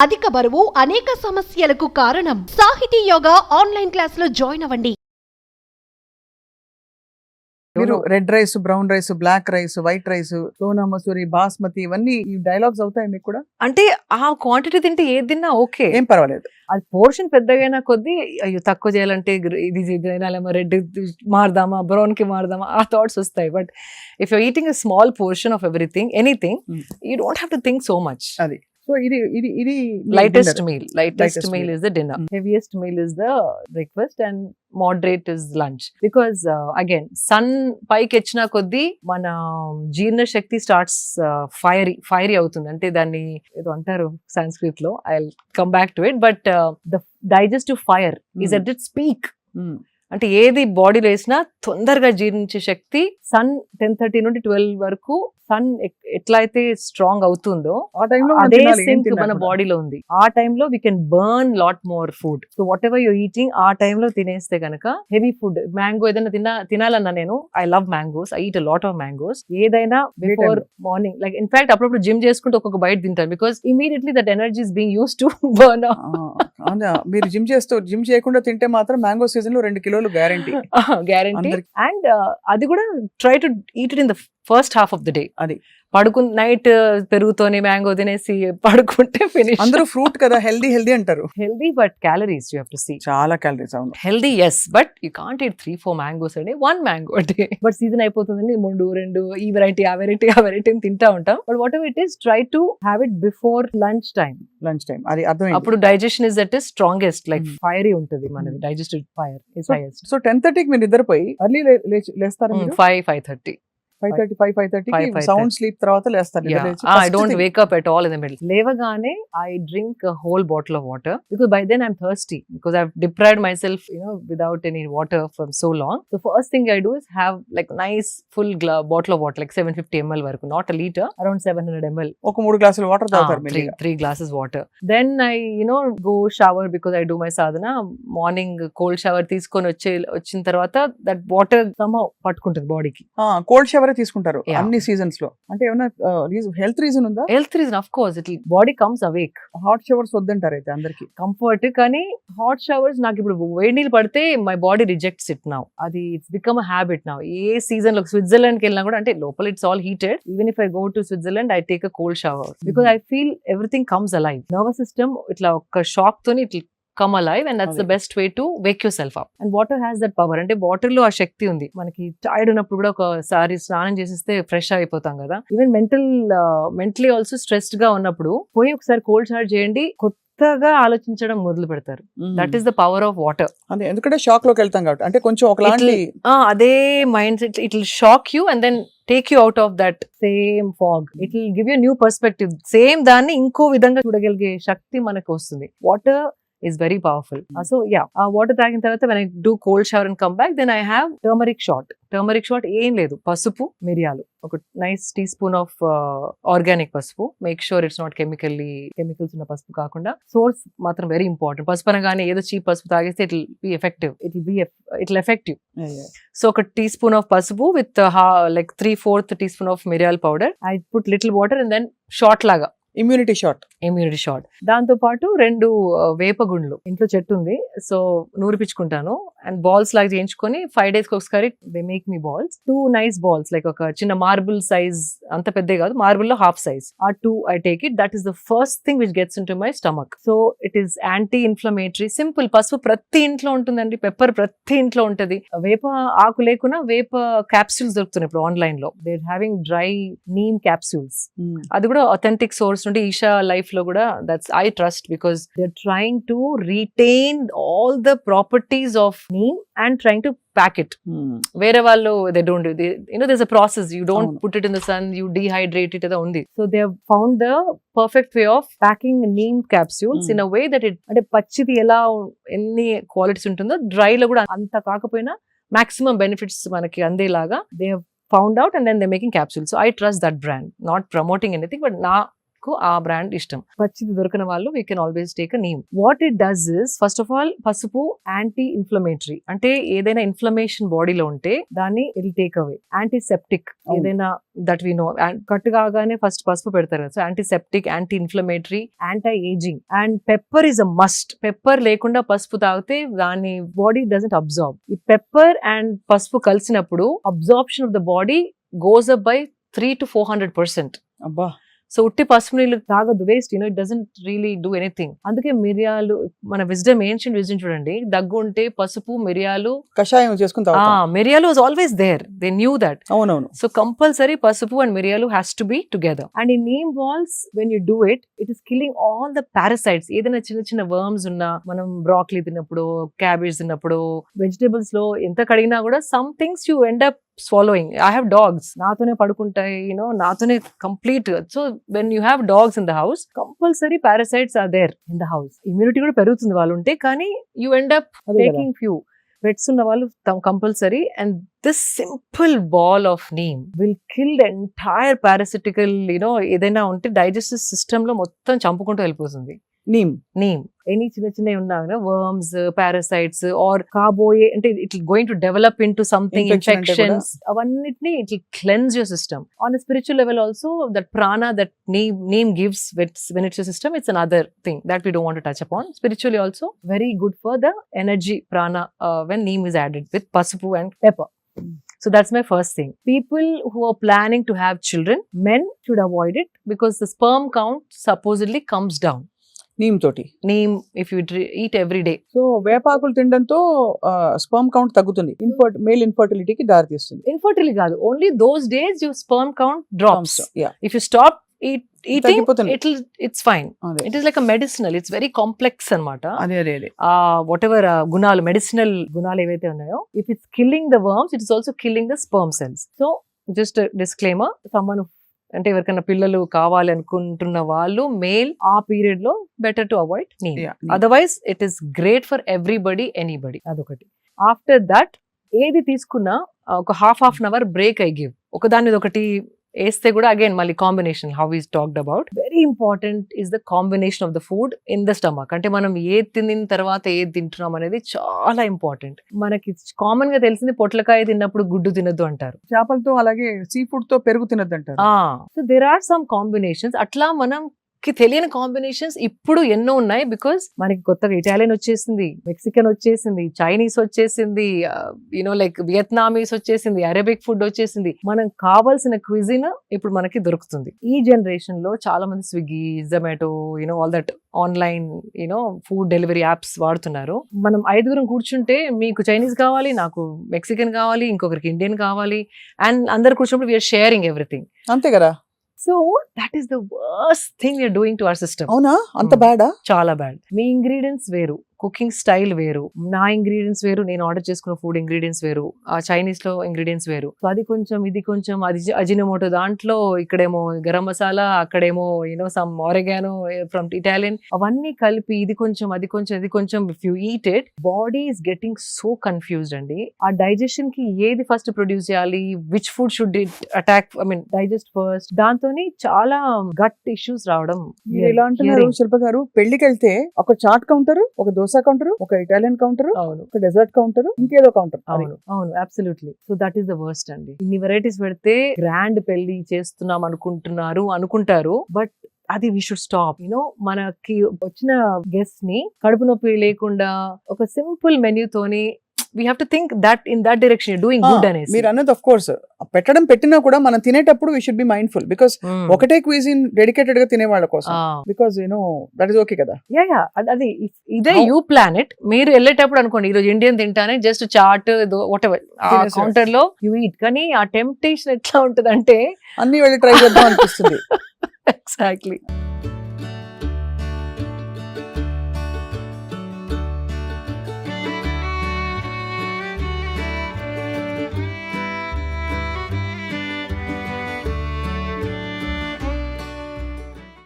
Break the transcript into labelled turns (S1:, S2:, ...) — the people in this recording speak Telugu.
S1: అధిక బరువు అనేక సమస్యలకు కారణం. సాహితీ యోగా ఆన్లైన్ క్లాస్ లో జాయిన్ అవ్వండి.
S2: మీరు red rice, brown rice, black rice, white rice, Sona Masuri, basmati ఇవన్నీ ఈ డైలాగ్స్ అవుతాయి మీకు కూడా?
S3: అంటే ఆ క్వాంటిటీ తింటే ఏది తిన్నా ఓకే,
S2: ఏం పర్వాలేదు.
S3: అది పోర్షన్ పెద్దగైనా కొద్దీ అయ్యో తక్కువ చేయాలంటే ఇది తినాలేమో, రెడ్ మారదామా, బ్రౌన్ కి మారదామా, ఆ థాట్స్ వస్తాయి. But if you eating a small portion of everything, anything, you don't have to think so much.
S2: అది సో ఇది
S3: lightest meal is the dinner. Heaviest meal is the breakfast and moderate is lunch. Because again, sun పైకి వచ్చిన కొద్దీ మన జీర్ణ శక్తి స్టార్ట్స్ ఫైరీ అవుతుంది. అంటే దాన్ని ఏదో అంటారు సంస్కృత్ లో, I come back to it. But the digestive fire is at its peak. అంటే ఏది బాడీలో వేసినా తొందరగా జీర్ణించే శక్తి సన్ 10:30 నుండి 12 వరకు సన్ ఎట్లా అయితే స్ట్రాంగ్ అవుతుందో అదే సింక్ మన బాడీలో ఉంది. ఆ టైంలో we can burn lot more food. So what ever you're eating ఆ టైంలో తినేస్తే కనుక హెవీ ఫుడ్, మ్యాంగో ఏదైనా తినాలన్నా, నేను I love mangoes, I eat a lot of mangoes. ఏదైనా బిఫోర్ మార్నింగ్, లైక్ ఇన్ఫాక్ట్ అప్పుడప్పుడు జిమ్ చేసుకుంటే ఒక్కొక్క బైట్ తింటాను. Because immediately that energy is being use to burn.
S2: మీరు జిమ్ చేయకుండా తింటే మాత్రం మ్యాంగో సీజన్ లో 2 కిలోలు గ్యారంటీ.
S3: అండ్ అది కూడా try to eat it in the first half of the day.
S2: అది
S3: పడుకుని నైట్ పెరుగుతోని మ్యాంగో తినేసి పడుకుంటే ఫినిష్.
S2: అందరూ ఫ్రూట్ కదా, హెల్దీ అంటారు.
S3: Healthy but calories you have to see.
S2: చాలా క్యాలరీస్. అవును,
S3: healthy yes, but you can't eat 3-4 mangoes అండి, 1 మ్యాంగో అంటే. బట్ సీజన్ అయిపోతుందండి, 3-2 ఈ వెరైటీ ఆ వెరైటీ అని తింటా ఉంటాం. But whatever it is, try to have it before lunch time.
S2: అది అర్థం.
S3: అప్పుడు digestion is at is strongest, like fiery ఉంటుంది మనది. Digestive fire is highest.
S2: So 10:30కి మీరు నిద్రపోయి ఎర్లీ లేస్తారు?
S3: 5:30
S2: 5:30 సౌండ్ స్లీప్ తర్వాత లేస్తారు.
S3: I don't wake up at all in the middle. లేవగానే I drink a whole bottle of water, because by then I'm thirsty, because I've deprived myself, without any water from so long. The first thing I do is have like nice full bottle of water, like 750 ml varaku, not a liter, around 700 ml.
S2: ఒక 3 గ్లాసుల వాటర్ తాగుతారు.
S3: 3 glasses water. Then I go shower, because I do my sadhana. Morning cold shower తీసుకొని వచ్చిన తర్వాత that water somehow పట్టుకుంటుంది బాడీకి.
S2: కోల్డ్ షవర్ తీసుకుంటారు అన్ని సీజన్స్ లో. అంటే ఏమైనా హెల్త్ రీజన్ ఉందా?
S3: Health reason, of course, it body comes awake.
S2: Hot showers వద్దంటారు అయితే అందరికి.
S3: కంఫర్ట్, కానీ హాట్ షవర్స్ నాకు ఇప్పుడు వేడి నీళ్ళు పడితే my body rejects it now. అది it's become a habit now. ఏ సీజన్ లో స్విట్జర్లాండ్ కి వెళ్ళినా కూడా, అంటే లోపల it's all heated, even if I go to Switzerland I take a cold shower, because I feel everything comes alive. Nervous system ఇట్లా ఒక షాక్ తోని ఇట్లా come alive, and that's the best way to wake yourself up. And water has that power. అంటే వాటర్ లో ఆ శక్తి ఉంది. మనకి టైర్డ్ ఉన్నప్పుడు కూడా ఒకసారి స్నానం చేసేస్తే ఫ్రెష్ అయిపోతాం కదా. ఈవెన్ మెంటలీ ఆల్సో స్ట్రెస్డ్ గా ఉన్నప్పుడు పోయి ఒకసారి కోల్డ్ షవర్ చేయండి, కొత్తగా ఆలోచించడం మొదలు పెడతారు. That is the power of water.
S2: అదే, ఎందుకంటే షాక్ లోకి వెళ్తాం కాబట్టి. అంటే కొంచెం ఒకలాంటి
S3: అదే mind set, it will shock you and then take you out of that same fog. It will give you new perspective. Same దాన్ని ఇంకో విధంగా చూడగలిగే శక్తి మనకు వస్తుంది. Water is very powerful. So yeah, water తాగిన తర్వాత when I do cold shower and come back, then I have turmeric shot. ఏం లేదు, పసుపు, మిరియాలు, ఒక nice teaspoon of organic పసుపు. Make sure it's not chemicals ఉన్న పసుపు కాకుండా. సోర్స్ మాత్రం వెరీ ఇంపార్టెంట్. పసుపు అనగానే ఏదో చీప్ పసుపు తాగేస్తే it will effect you. So ఒక టీ స్పూన్ ఆఫ్ పసుపు with like 3/4 teaspoon of మిరియాల powder. I put little water and then shot లాగా
S2: ఇమ్యూనిటీ షాట్.
S3: దాంతో పాటు 2 వేపగుండ్లు, ఇంట్లో చెట్టు ఉంది, సో నూరిపించుకుంటాను. అండ్ బాల్స్ లాగా చేయించుకొని 5 days ఒకసారి they make me balls. 2 nice balls, like ఒక చిన్న మార్బుల్ సైజ్, అంత పెద్ద కాదు, మార్బుల్ లో హాఫ్ సైజ్. ఆ 2 I take it. That is the first thing which gets into my stomach. So it is anti-inflammatory. Simple. పసుపు ప్రతి ఇంట్లో ఉంటుందండి, పెప్పర్ ప్రతి ఇంట్లో ఉంటది. వేప ఆకు లేకున్నా వేప క్యాప్సూల్స్ దొరుకుతున్నాయి ఇప్పుడు ఆన్లైన్ లో. They having dry neem capsules. అది కూడా అథెంటిక్ సోర్స్ నుండి. ఈషా లైఫ్ లో కూడా that's I trust, because they are trying to retain all the properties of neem and trying to pack it. వేరే వాళ్ళు they don't do, there's a process. You don't put it in the sun, you dehydrate it ada undi. So they have found the perfect way of packing neem capsules in a way that it, అంటే పచ్చిది ఎలా ఎన్ని క్వాలిటీస్ ఉంటుందో డ్రై లో కూడా అంత కాకపోయినా maximum benefits మనకి అందేలాగా they have found out, and then they're making capsules. So I trust that brand. Not promoting anything, but నాకు ఆ బ్రాండ్ ఇష్టం. పచ్చిది దొరకని వాళ్ళు we can always take a neem. What it does is, first of all పసుపు యాంటీ ఇన్ఫ్లమేటరీ, అంటే ఏదైనా ఇన్ఫ్లమేషన్ బాడీలో ఉంటే దాన్ని ఇట్ టేక్ అవే. యాంటీసెప్టిక్ ఏదైనా దట్ వి నో, కట్టు కాగానే ఫస్ట్ పసుపు పెడతారు కదా, so antiseptic, anti inflammatory, anti ageing. And pepper is a must. Pepper లేకుండా పసుపు తాగితే దాని బాడీ డజంట్ అబ్జార్బ్. ఈ పెప్పర్ అండ్ పసుపు కలిసినప్పుడు absorption of the body goes up by 300 to 400%.
S2: అబ్బా.
S3: సో ఉట్టి పసుపు నీళ్ళు తాగదు, waste, it doesn't really do anything. అందుకే మిరియాలు, మన విజ్డమ్, ఏన్షియంట్ విజ్డమ్ చూడండి, దగ్గు ఉంటే పసుపు, మిరియాలు,
S2: కషాయం చేసుకుని తాగుతాం.
S3: మిరియాలు was always there, they knew that.
S2: అవునవును.
S3: సో కంపల్సరీ పసుపు అండ్ మిరియాలు has to be together. And ఈ neem balls when you do it, it is killing all the parasites. ఏదైనా చిన్న చిన్న వర్మ్స్ ఉన్నా, మనం బ్రాక్లీ తిన్నప్పుడు, క్యాబేజ్ తిన్నప్పుడు, వెజిటేబుల్స్ లో ఎంత కడిగినా కూడా some things you end up swallowing. I have dogs, నాతోనే పడుకుంటాయి, నాతోనే complete. So when you have dogs in the house, compulsory parasites are there in the house. Immunity కూడా పెరుగుతుంది వాళ్ళు ఉంటే, కానీ you end up taking few. Pets ఉన్న వాళ్ళు compulsory. And this simple ball of neem will kill the entire parasitical, ఏదైనా ఉంటే డైజెస్టివ్ సిస్టమ్ లో మొత్తం చంపుకుంటూ వెళ్ళిపోతుంది నీమ్. ఎనీ చిన్న చిన్న ఉన్నా వర్మ్స్, పారాసైట్స్ ఆర్ కాబోయే, అంటే it going to develop into something, infections, అవన్నిటిని it cleanse your system. On a spiritual level also, that prana that neem gives when it's your system, it's another thing that we don't want to touch upon. Spiritually also very good for the energy prana when neem is added with pasupu and pepper. So that's my first thing. People who are planning to have children, men should avoid it because the sperm count supposedly comes down. Neem, if you eat every day.
S2: So వేపాకులు తినడంతో స్పర్మ్ కౌంట్ తగ్గుతుంది, మేల్ ఇన్ఫర్టిలిటీకి దారి తీస్తుంది.
S3: Infertility కాదు, only those days your sperm count drops. If you stop eating, it's fine. It is like a medicinal, it's very complex anamata. Whatever gunalu, medicinal gunalu evaithe unnayo, if it's killing the worms, it is also killing the sperm cells. So just a disclaimer, someone అంటే ఎవరికైనా పిల్లలు కావాలి అనుకుంటున్న వాళ్ళు మేల్ ఆ పీరియడ్ లో better to avoid neem. Otherwise it is great for everybody, anybody. అదొకటి. ఆఫ్టర్ దట్ ఏది తీసుకున్నా ఒక half an hour break I give. ఒకదాని మీద ఒకటి వేస్తే కూడా అగైన్ మళ్ళీ combination, how is talked about, very important is the combination of the food in the stomach. అంటే మనం ఏది తిన్న తర్వాత ఏది తింటున్నాం అనేది చాలా ఇంపార్టెంట్. మనకి కామన్ గా తెలిసింది పొట్లకాయ తిన్నప్పుడు గుడ్డు తినద్దు అంటారు,
S2: చేపలతో అలాగే సీ ఫుడ్ తో పెరుగు తినద్దు అంటారు.
S3: So there are some combinations. అట్లా మనం తెలియని కాంబినేషన్స్ ఇప్పుడు ఎన్నో ఉన్నాయి. బికాస్ మనకి కొత్తగా ఇటాలియన్ వచ్చేసింది, మెక్సికన్ వచ్చేసింది, చైనీస్ వచ్చేసింది, లైక్ వియత్నామీస్ వచ్చేసింది, అరబిక్ ఫుడ్ వచ్చేసింది. మనం కావాల్సిన క్విజిన్ ఇప్పుడు మనకి దొరుకుతుంది. ఈ జనరేషన్ లో చాలా మంది Swiggy, Zomato, all that online food delivery apps వాడుతున్నారు. మనం 5 కూర్చుంటే మీకు చైనీస్ కావాలి, నాకు మెక్సికన్ కావాలి, ఇంకొకరికి ఇండియన్ కావాలి, అండ్ అందరు కూర్చున్నప్పుడు వీఆర్ షేరింగ్ ఎవ్రీథింగ్.
S2: అంతే కదా.
S3: So that is the worst thing we are doing to our system.
S2: అవునా? అంత బ్యాడా?
S3: చాలా బ్యాడ్. మీ ఇంగ్రీడియంట్స్ వేరు, కుకింగ్ స్టైల్ వేరు, నా ఇంగ్రీడియంట్స్ వేరు, నేను ఆర్డర్ చేసుకున్న ఫుడ్ ఇంగ్రీడియంట్స్ వేరు, ఆ చైనీస్ లో ఇంగ్రీడియంట్స్ వేరు. సో అది కొంచెం, ఇది కొంచెం, అది అజినోమోటో దాంట్లో, ఇక్కడేమో గరం మసాలా, అక్కడేమో సమ్ ఆరెగానో ఫ్రమ్ ఇటాలియన్, అవన్నీ కలిపి ఇది కొంచెం, అది కొంచెం, ఇది కొంచెం. If you eat it, body is getting so confused అండి. ఆ డైజెషన్ కి ఏది ఫస్ట్ ప్రొడ్యూస్ చేయాలి, which food should it attack, digest first, దాంతో చాలా గట్ ఇష్యూస్ రావడం.
S2: మీరు ఎలా అంటున్నారు శిల్ప గారు? పెళ్లికి వెళ్తే ఒక చాట్ కౌంటర్, ఒక దోసా కౌంటర్, ఒక ఇటాలియన్ కౌంటర్, ఒక డెజర్ట్ కౌంటర్, ఇంకేదో కౌంటర్.
S3: అవును, absolutely. So that is the worst అండి. ఇన్ని వెరైటీస్ పెడితే గ్రాండ్ పెళ్లి చేస్తున్నాం అనుకుంటారు, బట్ అది వీ షుడ్ స్టాప్. మనకి వచ్చిన గెస్ట్ ని కడుపు నొప్పి లేకుండా ఒక simple మెన్యూతోని we have to think that in that direction you're doing good అనేసి.
S2: మీరు అన్నది ఆఫ్ కోర్స్ పెట్టినా కూడా మనం తినేటప్పుడు we should be mindful because ఒకటే క్విజిన్ డెడికేటెడ్ గా తినే వాళ్ళ కోసం, because that is okay కదా.
S3: అది ఇదే యూ ప్లాన్ ఇట్. మీరు వెళ్ళేటప్పుడు అనుకోండి, ఈ రోజు ఇండియన్ తింటానే, just chaat whatever counter లో యూ ఈట్. కానీ ఆ టెంప్టేషన్ ఎట్లా ఉంటది అంటే
S2: అన్ని వెళ్ళి ట్రై చేద్దాం అనిపిస్తుంది.
S3: ఎగ్జాక్ట్లీ.